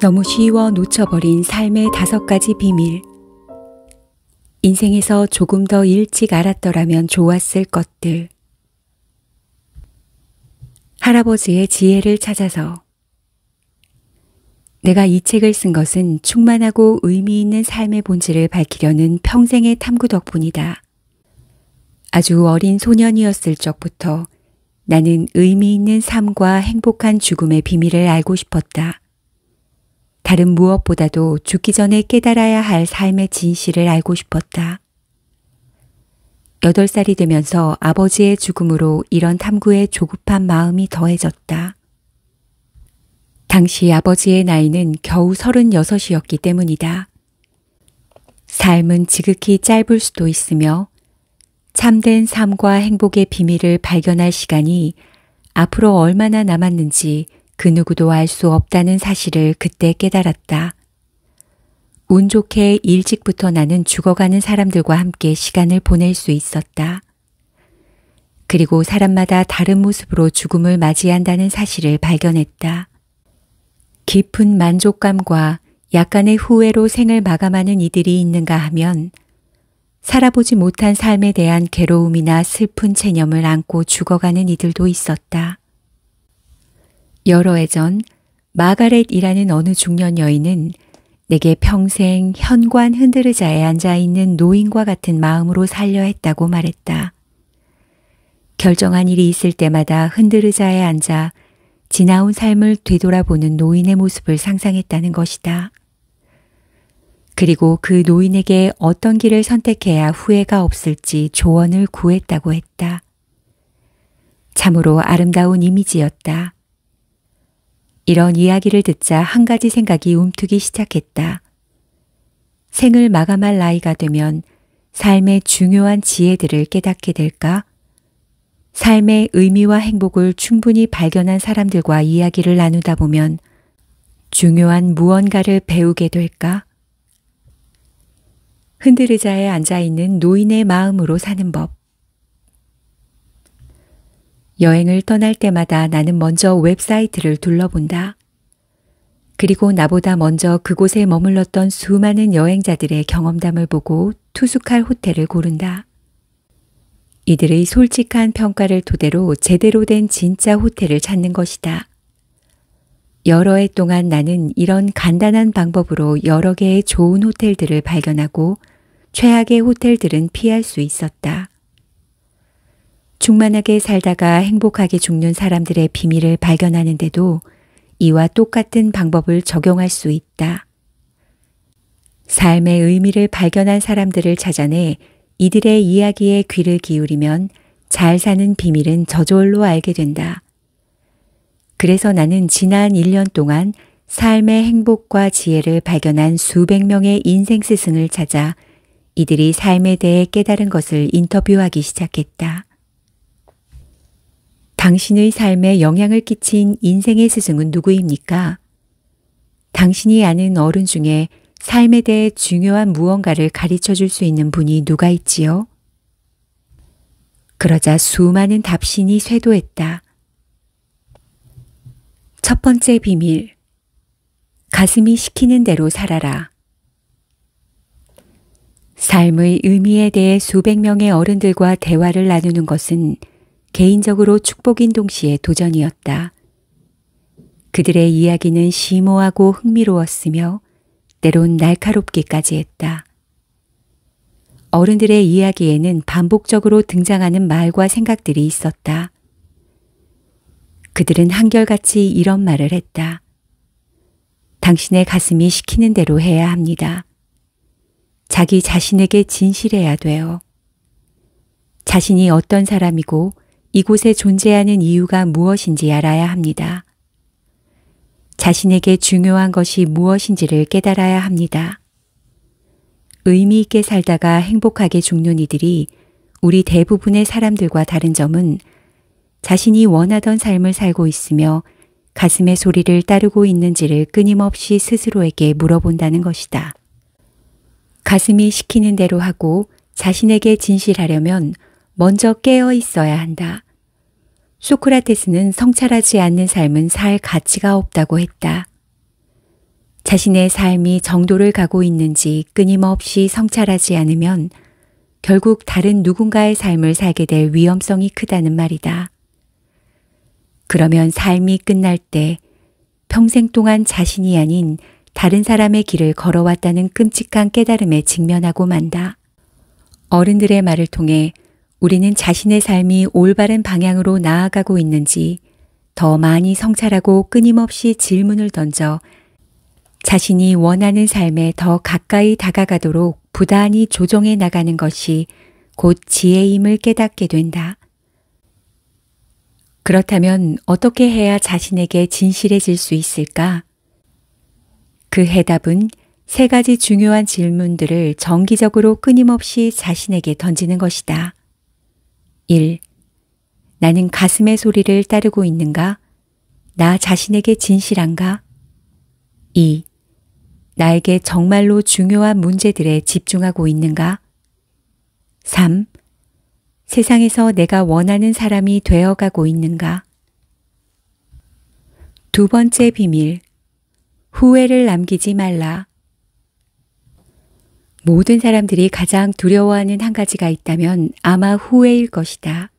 너무 쉬워 놓쳐버린 삶의 5가지 비밀. 인생에서 조금 더 일찍 알았더라면 좋았을 것들. 할아버지의 지혜를 찾아서. 내가 이 책을 쓴 것은 충만하고 의미 있는 삶의 본질을 밝히려는 평생의 탐구 덕분이다. 아주 어린 소년이었을 적부터 나는 의미 있는 삶과 행복한 죽음의 비밀을 알고 싶었다. 다른 무엇보다도 죽기 전에 깨달아야 할 삶의 진실을 알고 싶었다. 8살이 되면서 아버지의 죽음으로 이런 탐구에 조급한 마음이 더해졌다. 당시 아버지의 나이는 겨우 36이었기 때문이다. 삶은 지극히 짧을 수도 있으며 참된 삶과 행복의 비밀을 발견할 시간이 앞으로 얼마나 남았는지 그 누구도 알 수 없다는 사실을 그때 깨달았다. 운 좋게 일찍부터 나는 죽어가는 사람들과 함께 시간을 보낼 수 있었다. 그리고 사람마다 다른 모습으로 죽음을 맞이한다는 사실을 발견했다. 깊은 만족감과 약간의 후회로 생을 마감하는 이들이 있는가 하면 살아보지 못한 삶에 대한 괴로움이나 슬픈 체념을 안고 죽어가는 이들도 있었다. 여러 해 전 마가렛이라는 어느 중년 여인은 내게 평생 현관 흔들의자에 앉아있는 노인과 같은 마음으로 살려 했다고 말했다. 결정한 일이 있을 때마다 흔들의자에 앉아 지나온 삶을 되돌아보는 노인의 모습을 상상했다는 것이다. 그리고 그 노인에게 어떤 길을 선택해야 후회가 없을지 조언을 구했다고 했다. 참으로 아름다운 이미지였다. 이런 이야기를 듣자 한 가지 생각이 움트기 시작했다. 생을 마감할 나이가 되면 삶의 중요한 지혜들을 깨닫게 될까? 삶의 의미와 행복을 충분히 발견한 사람들과 이야기를 나누다 보면 중요한 무언가를 배우게 될까? 흔들의자에 앉아있는 노인의 마음으로 사는 법. 여행을 떠날 때마다 나는 먼저 웹사이트를 둘러본다. 그리고 나보다 먼저 그곳에 머물렀던 수많은 여행자들의 경험담을 보고 투숙할 호텔을 고른다. 이들의 솔직한 평가를 토대로 제대로 된 진짜 호텔을 찾는 것이다. 여러 해 동안 나는 이런 간단한 방법으로 여러 개의 좋은 호텔들을 발견하고 최악의 호텔들은 피할 수 있었다. 충만하게 살다가 행복하게 죽는 사람들의 비밀을 발견하는데도 이와 똑같은 방법을 적용할 수 있다. 삶의 의미를 발견한 사람들을 찾아내 이들의 이야기에 귀를 기울이면 잘 사는 비밀은 저절로 알게 된다. 그래서 나는 지난 1년 동안 삶의 행복과 지혜를 발견한 수백 명의 인생 스승을 찾아 이들이 삶에 대해 깨달은 것을 인터뷰하기 시작했다. 당신의 삶에 영향을 끼친 인생의 스승은 누구입니까? 당신이 아는 어른 중에 삶에 대해 중요한 무언가를 가르쳐 줄 수 있는 분이 누가 있지요? 그러자 수많은 답신이 쇄도했다. 첫 번째 비밀. 가슴이 시키는 대로 살아라. 삶의 의미에 대해 수백 명의 어른들과 대화를 나누는 것은 개인적으로 축복인 동시에 도전이었다. 그들의 이야기는 심오하고 흥미로웠으며 때론 날카롭기까지 했다. 어른들의 이야기에는 반복적으로 등장하는 말과 생각들이 있었다. 그들은 한결같이 이런 말을 했다. 당신의 가슴이 시키는 대로 해야 합니다. 자기 자신에게 진실해야 돼요. 자신이 어떤 사람이고 이곳에 존재하는 이유가 무엇인지 알아야 합니다. 자신에게 중요한 것이 무엇인지를 깨달아야 합니다. 의미 있게 살다가 행복하게 죽는 이들이 우리 대부분의 사람들과 다른 점은 자신이 원하던 삶을 살고 있으며 가슴의 소리를 따르고 있는지를 끊임없이 스스로에게 물어본다는 것이다. 가슴이 시키는 대로 하고 자신에게 진실하려면 먼저 깨어 있어야 한다. 소크라테스는 성찰하지 않는 삶은 살 가치가 없다고 했다. 자신의 삶이 정도를 가고 있는지 끊임없이 성찰하지 않으면 결국 다른 누군가의 삶을 살게 될 위험성이 크다는 말이다. 그러면 삶이 끝날 때 평생 동안 자신이 아닌 다른 사람의 길을 걸어왔다는 끔찍한 깨달음에 직면하고 만다. 어른들의 말을 통해 우리는 자신의 삶이 올바른 방향으로 나아가고 있는지 더 많이 성찰하고 끊임없이 질문을 던져 자신이 원하는 삶에 더 가까이 다가가도록 부단히 조정해 나가는 것이 곧 지혜임을 깨닫게 된다. 그렇다면 어떻게 해야 자신에게 진실해질 수 있을까? 그 해답은 세 가지 중요한 질문들을 정기적으로 끊임없이 자신에게 던지는 것이다. 1. 나는 가슴의 소리를 따르고 있는가? 나 자신에게 진실한가? 2. 나에게 정말로 중요한 문제들에 집중하고 있는가? 3. 세상에서 내가 원하는 사람이 되어가고 있는가? 두 번째 비밀, 후회를 남기지 말라. 모든 사람들이 가장 두려워하는 한 가지가 있다면 아마 후회일 것이다.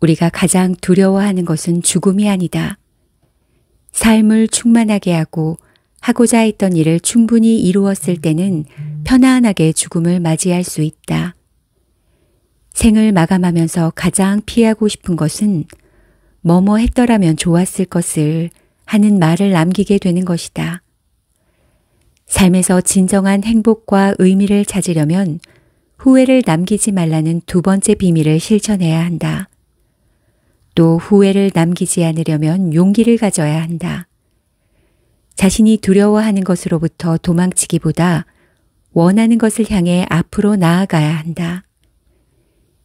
우리가 가장 두려워하는 것은 죽음이 아니다. 삶을 충만하게 하고 하고자 했던 일을 충분히 이루었을 때는 편안하게 죽음을 맞이할 수 있다. 생을 마감하면서 가장 피하고 싶은 것은 뭐뭐 했더라면 좋았을 것을 하는 말을 남기게 되는 것이다. 삶에서 진정한 행복과 의미를 찾으려면 후회를 남기지 말라는 두 번째 비밀을 실천해야 한다. 또 후회를 남기지 않으려면 용기를 가져야 한다. 자신이 두려워하는 것으로부터 도망치기보다 원하는 것을 향해 앞으로 나아가야 한다.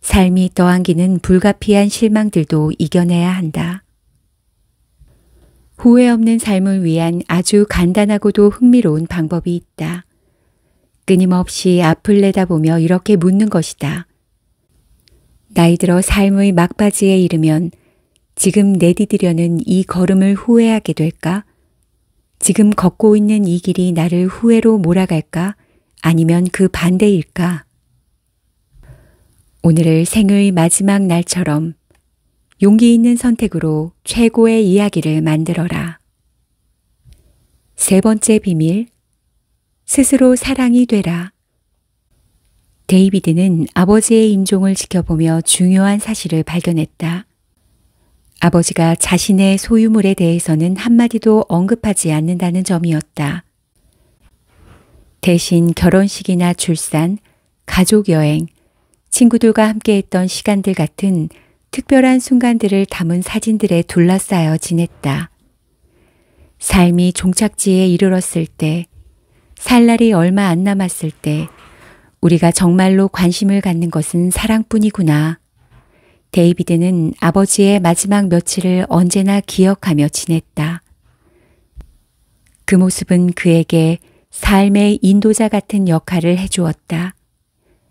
삶이 떠안기는 불가피한 실망들도 이겨내야 한다. 후회 없는 삶을 위한 아주 간단하고도 흥미로운 방법이 있다. 끊임없이 앞을 내다보며 이렇게 묻는 것이다. 나이 들어 삶의 막바지에 이르면 지금 내디디려는 이 걸음을 후회하게 될까? 지금 걷고 있는 이 길이 나를 후회로 몰아갈까? 아니면 그 반대일까? 오늘을 생의 마지막 날처럼 용기 있는 선택으로 최고의 이야기를 만들어라. 세 번째 비밀, 스스로 사랑이 되라. 데이비드는 아버지의 임종을 지켜보며 중요한 사실을 발견했다. 아버지가 자신의 소유물에 대해서는 한마디도 언급하지 않는다는 점이었다. 대신 결혼식이나 출산, 가족여행, 친구들과 함께했던 시간들 같은 특별한 순간들을 담은 사진들에 둘러싸여 지냈다. 삶이 종착지에 이르렀을 때, 살 날이 얼마 안 남았을 때 우리가 정말로 관심을 갖는 것은 사랑뿐이구나. 데이비드는 아버지의 마지막 며칠을 언제나 기억하며 지냈다. 그 모습은 그에게 삶의 인도자 같은 역할을 해주었다.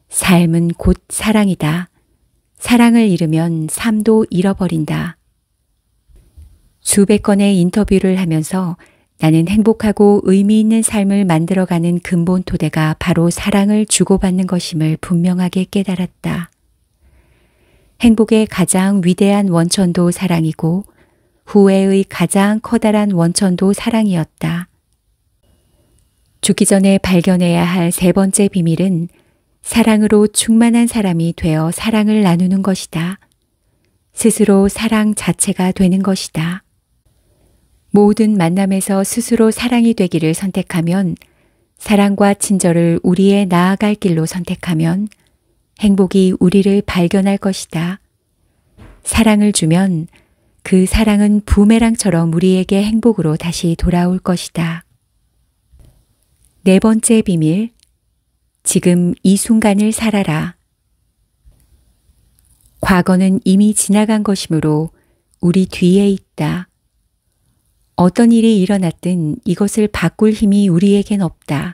삶은 곧 사랑이다. 사랑을 잃으면 삶도 잃어버린다. 수백 건의 인터뷰를 하면서 나는 행복하고 의미 있는 삶을 만들어가는 근본 토대가 바로 사랑을 주고받는 것임을 분명하게 깨달았다. 행복의 가장 위대한 원천도 사랑이고 후회의 가장 커다란 원천도 사랑이었다. 죽기 전에 발견해야 할 세 번째 비밀은 사랑으로 충만한 사람이 되어 사랑을 나누는 것이다. 스스로 사랑 자체가 되는 것이다. 모든 만남에서 스스로 사랑이 되기를 선택하면, 사랑과 친절을 우리의 나아갈 길로 선택하면 행복이 우리를 발견할 것이다. 사랑을 주면 그 사랑은 부메랑처럼 우리에게 행복으로 다시 돌아올 것이다. 네 번째 비밀, 지금 이 순간을 살아라. 과거는 이미 지나간 것이므로 우리 뒤에 있다. 어떤 일이 일어났든 이것을 바꿀 힘이 우리에겐 없다.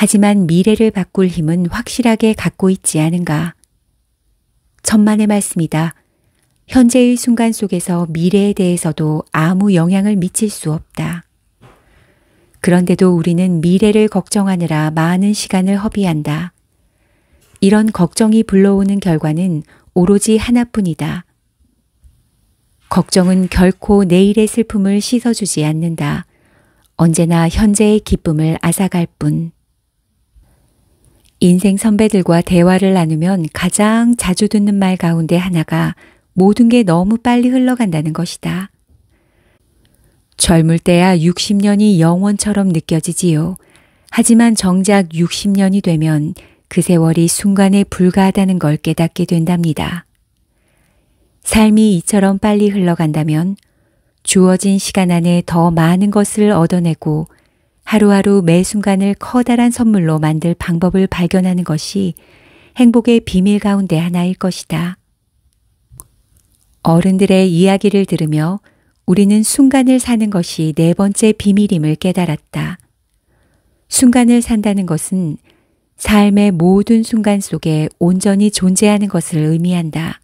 하지만 미래를 바꿀 힘은 확실하게 갖고 있지 않은가? 천만의 말씀이다. 현재의 순간 속에서 미래에 대해서도 아무 영향을 미칠 수 없다. 그런데도 우리는 미래를 걱정하느라 많은 시간을 허비한다. 이런 걱정이 불러오는 결과는 오로지 하나뿐이다. 걱정은 결코 내일의 슬픔을 씻어주지 않는다. 언제나 현재의 기쁨을 앗아갈 뿐. 인생 선배들과 대화를 나누면 가장 자주 듣는 말 가운데 하나가 모든 게 너무 빨리 흘러간다는 것이다. 젊을 때야 60년이 영원처럼 느껴지지요. 하지만 정작 60년이 되면 그 세월이 순간에 불과하다는 걸 깨닫게 된답니다. 삶이 이처럼 빨리 흘러간다면 주어진 시간 안에 더 많은 것을 얻어내고 하루하루 매 순간을 커다란 선물로 만들 방법을 발견하는 것이 행복의 비밀 가운데 하나일 것이다. 어른들의 이야기를 들으며 우리는 순간을 사는 것이 네 번째 비밀임을 깨달았다. 순간을 산다는 것은 삶의 모든 순간 속에 온전히 존재하는 것을 의미한다.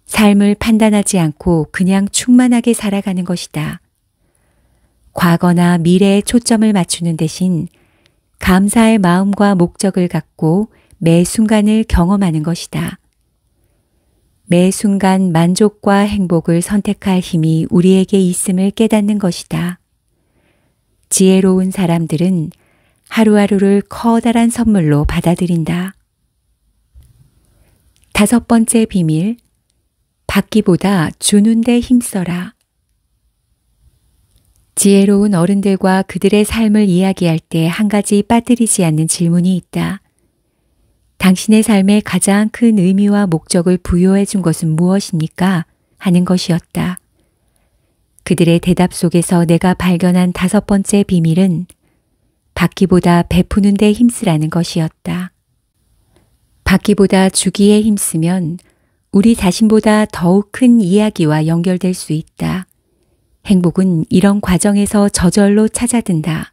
삶을 판단하지 않고 그냥 충만하게 살아가는 것이다. 과거나 미래에 초점을 맞추는 대신 감사의 마음과 목적을 갖고 매 순간을 경험하는 것이다. 매 순간 만족과 행복을 선택할 힘이 우리에게 있음을 깨닫는 것이다. 지혜로운 사람들은 하루하루를 커다란 선물로 받아들인다. 다섯 번째 비밀, 받기보다 주는 데 힘써라. 지혜로운 어른들과 그들의 삶을 이야기할 때 한 가지 빠뜨리지 않는 질문이 있다. 당신의 삶에 가장 큰 의미와 목적을 부여해 준 것은 무엇입니까? 하는 것이었다. 그들의 대답 속에서 내가 발견한 다섯 번째 비밀은 받기보다 베푸는 데 힘쓰라는 것이었다. 받기보다 주기에 힘쓰면 우리 자신보다 더욱 큰 이야기와 연결될 수 있다. 행복은 이런 과정에서 저절로 찾아든다.